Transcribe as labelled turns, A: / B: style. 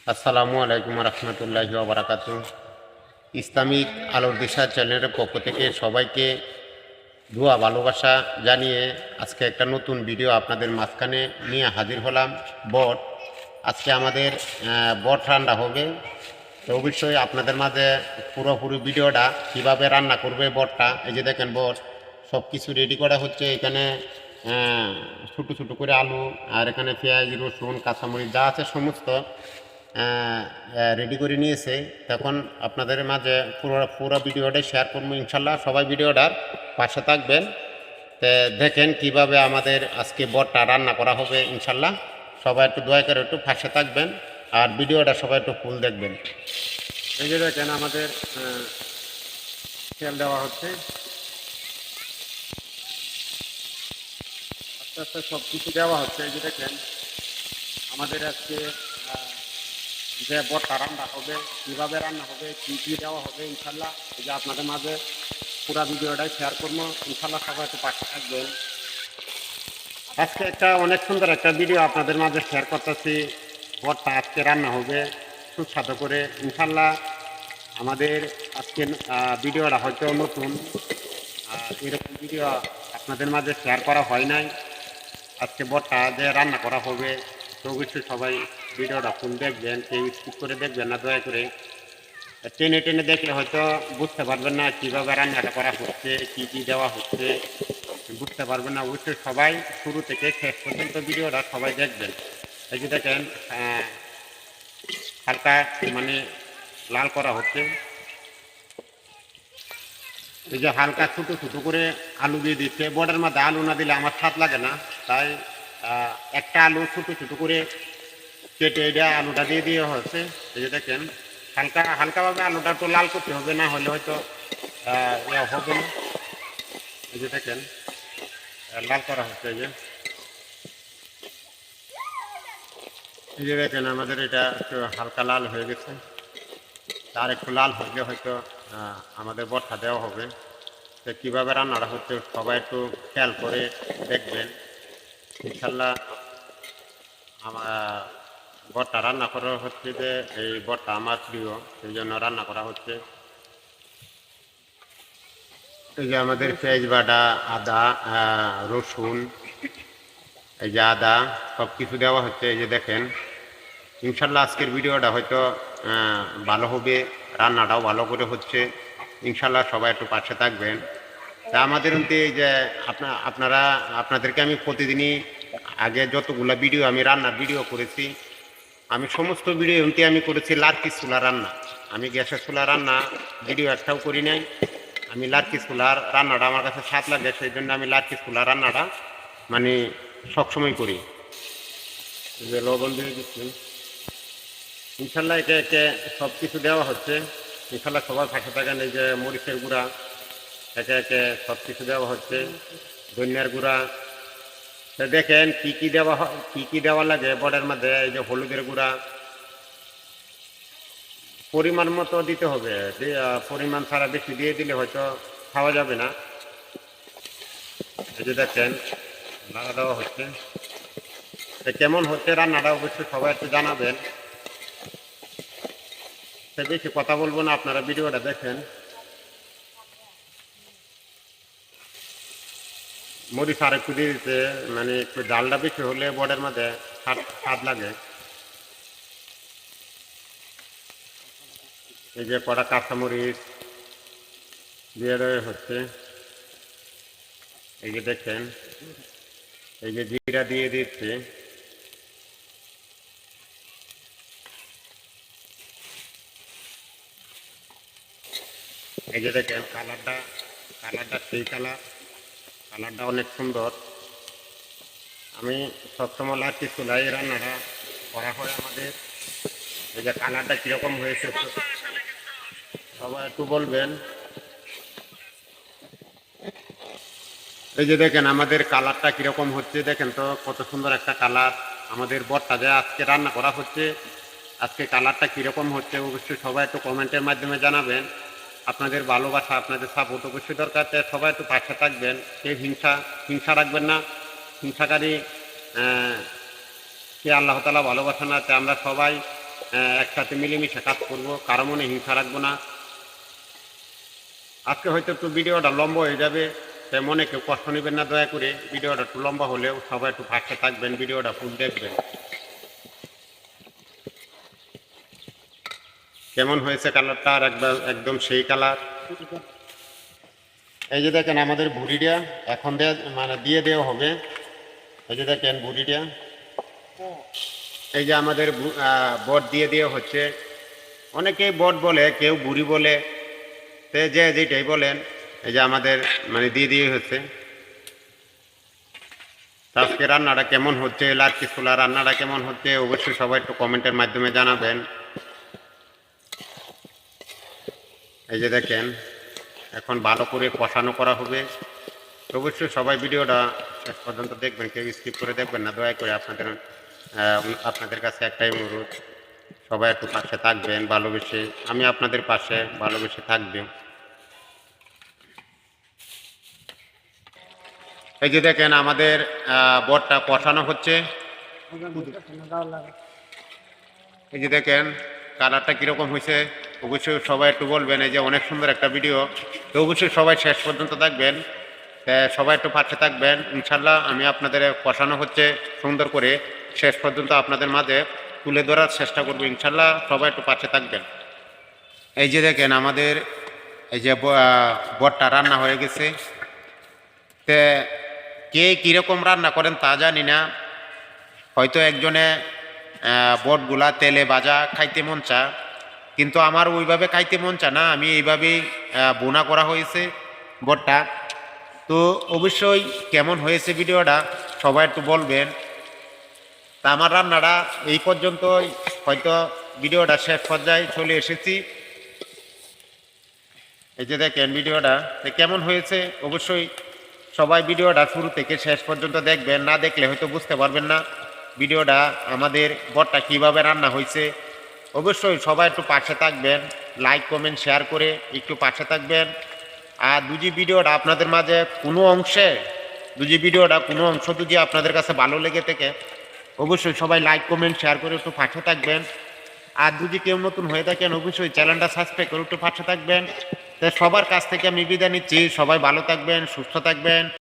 A: আসসালামু আলাইকুম রহমতুল্লাহি ওয়া বারাকাতুহু। ইসলামিক আলোর দিশা চ্যানেলের পক্ষ থেকে সবাইকে দোয়া ভালোবাসা জানিয়ে আজকে একটা নতুন ভিডিও আপনাদের মাঝখানে নিয়ে হাজির হলাম। বট আজকে আমাদের বট রান্না হবে, তো অবশ্যই আপনাদের মাঝে পুরোপুরি ভিডিওটা কীভাবে রান্না করবে বটটা। এই যে দেখেন বট সব কিছু রেডি করা হচ্ছে। এখানে ছোটো ছোটো করে আলু আর এখানে পেঁয়াজ রসুন কাঁচামরিচ যা আছে সমস্ত রেডি করে নিয়েছে। তখন আপনাদের মাঝে পুরো ভিডিওটা শেয়ার করবো ইনশাল্লাহ। সবাই ভিডিওটার পাশে থাকবেন, তো দেখেন কিভাবে আমাদের আজকে বটটা রান্না করা হবে ইনশাল্লাহ। সবাই একটু দয়া করে একটু পাশে থাকবেন আর ভিডিওটা সবাই একটু ফুল দেখবেন। এই যে দেখেন আমাদের তেল দেওয়া হচ্ছে, আস্তে আস্তে সব কিছু দেওয়া হচ্ছে। এই যে দেখেন আমাদের আজকে যে বটটা রান্না হবে, কীভাবে রান্না হবে, কী কী দেওয়া হবে ইনশাল্লাহ এই যে আপনাদের মাঝে পুরো ভিডিওটাই শেয়ার করবো ইনশাল্লাহ। সবাই একটু পাশে থাকবেন। আজকে একটা অনেক সুন্দর একটা ভিডিও আপনাদের মাঝে শেয়ার করতেছি। বটটা আজকে রান্না হবে সুস্বাদু করে ইনশাল্লাহ। আমাদের আজকে ভিডিওটা হয়তো নতুন, এরকম ভিডিও আপনাদের মাঝে শেয়ার করা হয় নাই। আজকে বটটা যে রান্না করা হবে, তো অবশ্যই সবাই ভিডিওটা ফুল দেখবেন, কেউ স্কিপ করে দেখবেন না দয়া করে। টেনে টেনে দেখলে হয়তো বুঝতে পারবেন না কীভাবে রান্নাটা করা হচ্ছে, কী কী দেওয়া হচ্ছে বুঝতে পারবেন না। অবশ্যই সবাই শুরু থেকে শেষ পর্যন্ত ভিডিওটা সবাই দেখবেন। এই যে দেখেন হালকা মানে লাল করা হচ্ছে। এই যে হালকা ছোটো ছোটো করে আলু দিয়ে দিচ্ছে। বড়ের মধ্যে আলু না দিলে আমার স্বাদ লাগে না, তাই একটা আলু ছোটো ছোটো করে কেটে এটা আলুটা দিয়ে দেওয়া হচ্ছে। এই যে দেখেন হালকা হালকাভাবে আলুটা তো লাল করতে হবে, না হলে হয়তো হবে না। এই যে দেখেন লাল করা হচ্ছে। এই যে দেখেন আমাদের এটা একটু হালকা লাল হয়ে গেছে, আর একটু লাল হলে হয়তো আমাদের বটটা দেওয়া হবে। তো কীভাবে রান্নাটা হচ্ছে সবাই একটু খেয়াল করে দেখবেন ইনশাল্লাহ। আমার বটটা রান্না করা হচ্ছে যে এই বটটা আমার প্রিয়, সেই জন্য রান্না করা হচ্ছে। এই যে আমাদের পেঁয়াজ বাটা, আদা, রসুন, এই যে আদা সব কিছু দেওয়া হচ্ছে। এই যে দেখেন ইনশাল্লাহ আজকের ভিডিওটা হয়তো ভালো হবে, রান্নাটাও ভালো করে হচ্ছে ইনশাল্লাহ। সবাই একটু পাশে থাকবেন। তা আমাদের এই যে আপনাদেরকে আমি প্রতিদিনই আগে যতগুলো ভিডিও আমি রান্নার ভিডিও করেছি, আমি সমস্ত ভিডিও আমি করেছি লার্কি চুলা রান্না। আমি গ্যাসের চুলা রান্না ভিডিও একটাও করি নাই। আমি লার্কি চুলার রান্নাটা আমার কাছে স্বাদ লাগে, সেই জন্য আমি লার্কি চুলা রান্নাটা মানে সবসময় করি। যে লবণ দিয়ে দিচ্ছি ইনশাল্লাহ, একে একে সব কিছু দেওয়া হচ্ছে ইনশাল্লাহ। সবার পাশে থাকেন। এই যে মরিচের গুঁড়া একে একে সব কিছু দেওয়া হচ্ছে, ধনিয়ার গুঁড়া। দেখেন কি কি দেওয়া হয়, কি কি দেওয়া লাগে বড়ের মধ্যে। এই যে হলুদের গুঁড়া পরিমাণ মতো দিতে হবে, পরিমাণ ছাড়া বেশি দিয়ে দিলে হয়তো খাওয়া যাবে না। এই যে দেখেন লাগা দেওয়া হচ্ছে। কেমন হচ্ছে রান্নাটা অবশ্যই সবাই একটু জানাবেন। সে বেশি কথা বলবো না, আপনারা ভিডিওটা দেখেন। মরিচ আর একটু দিয়ে দিতে, মানে একটু ডালটা বেশি হলে বড়ের মধ্যে স্বাদ লাগে। এই যে কড়া কাঁচামরিচ দিয়ে দেওয়া হচ্ছে। এই যে দেখেন এই যে জিরা দিয়ে দিচ্ছে। এই যে দেখেন কালারটা সেই কালারটা অনেক সুন্দর। আমি সবসময় লার্কি চুলাই রান্নাটা করা হয় আমাদের। এই যে কালারটা কীরকম হয়েছে সবাই একটু বলবেন। এই যে দেখেন আমাদের কালারটা কীরকম হচ্ছে, দেখেন তো কত সুন্দর একটা কালার। আমাদের বটটা যে আজকে রান্না করা হচ্ছে, আজকে কালারটা কীরকম হচ্ছে অবশ্যই সবাই একটু কমেন্টের মাধ্যমে জানাবেন। আপনাদের ভালোবাসা, আপনাদের সাপোর্ট অবশ্যই দরকার। সবাই একটু পাশে থাকবেন, কেউ হিংসা রাখবেন না। হিংসাকারী কে আল্লাহ তাআলা ভালোবাসা না। আমরা সবাই একসাথে মিলেমিশে কাজ করব, কারো মনে হিংসা রাখবো না। আজকে হয়তো একটু ভিডিওটা লম্বা হয়ে যাবে, তাই মনে কেউ কষ্ট নেবেন না দয়া করে। ভিডিওটা একটু লম্বা হলেও সবাই একটু পাশে থাকবেন, ভিডিওটা ফুল দেখবেন। কেমন হয়েছে কালারটা? আর একদম সেই কালার। এই যে দেখেন আমাদের ভুড়িটা এখন দিয়ে দেওয়া হবে। এই যে দেখেন ভুড়িটা, এই যে আমাদের বট দিয়ে দেওয়া হচ্ছে। অনেকেই বট বলে, কেউ বুড়ি বলে, তো যে যেটাই বলেন, এই যে আমাদের দিয়ে হচ্ছে। আজকে রান্নাটা কেমন হচ্ছে, লাচ্ছি ছোলা রান্নাটা কেমন হচ্ছে অবশ্যই সবাই একটু কমেন্টের মাধ্যমে জানাবেন। এই যে দেখেন এখন ভালো করে কষানো করা হবে। অবশ্যই সবাই ভিডিওটা শেষ পর্যন্ত দেখবেন, কেউ স্কিপ করে দেখবেন না দয়া করে। আপনাদের কাছে একটাই অনুরোধ, সবাই একটু পাশে থাকবেন ভালোবেসে। আমি আপনাদের পাশে ভালোবেসে থাকবে। এই যে দেখেন আমাদের বটটা কষানো হচ্ছে। এই যে দেখেন কালারটা কিরকম হয়েছে অবশ্যই সবাই একটু বলবেন। এই যে অনেক সুন্দর একটা ভিডিও, তো অবশ্যই সবাই শেষ পর্যন্ত থাকবেন, সবাই একটু পাশে থাকবেন। ইনশাল্লাহ আমি আপনাদের কষানো হচ্ছে সুন্দর করে, শেষ পর্যন্ত আপনাদের মাঝে তুলে ধরার চেষ্টা করবো। ইনশাল্লাহ সবাই একটু পাশে থাকবেন। এই যে দেখেন আমাদের এই যে বটটা রান্না হয়ে গেছে। তে কে কীরকম রান্না করেন তা জানি না, হয়তো একজনে বটগুলা তেলে ভাজা খাইতে মন চা, কিন্তু আমার ওইভাবে খাইতে মন চা না। আমি এইভাবেই বোনা করা হয়েছে বটটা। তো অবশ্যই কেমন হয়েছে ভিডিওটা সবাই একটু বলবেন। তা আমার রান্নাটা এই পর্যন্তই, হয়তো ভিডিওটা শেষ পর্যায়ে চলে এসেছি। এই যে দেখেন ভিডিওটা কেমন হয়েছে অবশ্যই সবাই ভিডিওটা শুরু থেকে শেষ পর্যন্ত দেখবেন, না দেখলে হয়তো বুঝতে পারবেন না ভিডিওটা আমাদের বটটা কিভাবে রান্না হয়েছে। অবশ্যই সবাই একটু পাশে থাকবেন, লাইক কমেন্ট শেয়ার করে একটু পাশে থাকবেন। আর ভিডিওটা আপনাদের মাঝে কোনো অংশ যদি আপনাদের কাছে ভালো লেগে থাকে অবশ্যই সবাই লাইক কমেন্ট শেয়ার করে একটু পাশে থাকবেন। আর যদি কেউ নতুন হয়ে থাকেন অবশ্যই চ্যানেলটা সাবস্ক্রাইব করে একটু পাশে থাকবেন। তাই সবার কাছ থেকে আমি বিদায় নিচ্ছি। সবাই ভালো থাকবেন, সুস্থ থাকবেন।